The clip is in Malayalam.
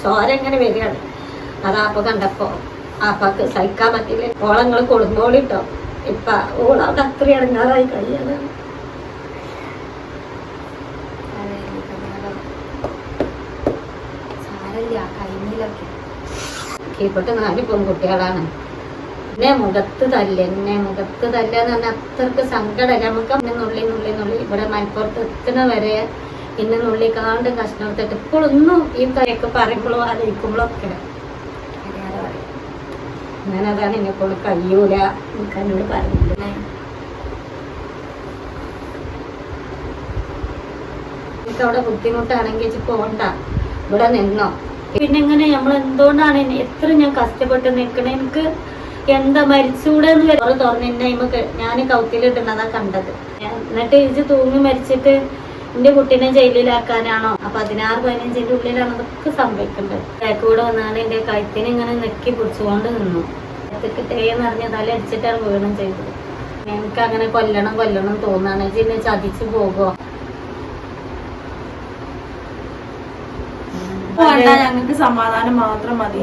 ചോര എങ്ങനെ വരികയാണ്. അതാപ്പ കണ്ടപ്പോ ആപ്പാക്ക് സഹിക്കാൻ പറ്റില്ല. ഓളങ്ങൾ കൊടുങ്ങോളിട്ടോ ഇപ്പൊ ഓളവിടെ അത്ര ഇടങ്ങാറായി കഴിയാണ്. കീപ്പട്ട് 4 പെൺകുട്ടികളാണ്. എന്നെ മുഖത്ത് തല്ലെന്ന് പറഞ്ഞാൽ അത്രക്ക് സങ്കടം. നമുക്ക് നുള്ളി ഇവിടെ മലപ്പുറത്ത് എത്തുന്ന വരെ ഇന്ന് നുള്ളിക്കാണ്ട് കഷ്ണം എടുത്തിട്ട് ഇപ്പോഴൊന്നും ഈ കാര്യമൊക്കെ പറയുമ്പോഴും ആലോചിക്കുമ്പോഴും ഒക്കെ അറിയാതെ പറയും. ഞാനതാണ് എന്നെക്കൊണ്ട് കഴിയൂല എനിക്ക് എന്നോട് പറഞ്ഞില്ല. എനിക്ക് അവിടെ ബുദ്ധിമുട്ടാണെങ്കിൽ പോണ്ട, ഇവിടെ നിന്നോ. പിന്നെ ഇങ്ങനെ നമ്മൾ എന്തുകൊണ്ടാണ് എത്ര ഞാൻ കഷ്ടപ്പെട്ട് നിൽക്കണേ. എനിക്ക് എന്താ മരിച്ചൂടെ എന്ന് തുറന്നിട്ട് ഞാൻ കൗത്തിലിട്ടുന്നതാ കണ്ടത്. എന്നിട്ട് ഇത് തൂങ്ങി മരിച്ചിട്ട് എന്റെ കുട്ടീനെ ജയിലിലാക്കാനാണോ? 16-15 ഉള്ളിലാണ് അതൊക്കെ സംഭവിക്കേണ്ടത്. കൂടെ വന്നാണ് എന്റെ കഴുത്തിന് ഇങ്ങനെ നെക്കി പിടിച്ചുകൊണ്ട് നിന്നു. തേന്ന് അറിഞ്ഞ തല അടിച്ചിട്ടാണ് വീണം ചെയ്തത്. എനിക്ക് അങ്ങനെ കൊല്ലണം തോന്നാണ്. ഇതിനെ ചതിച്ചു പോകുമോ? ഞങ്ങൾക്ക് സമാധാനം മാത്രം മതി.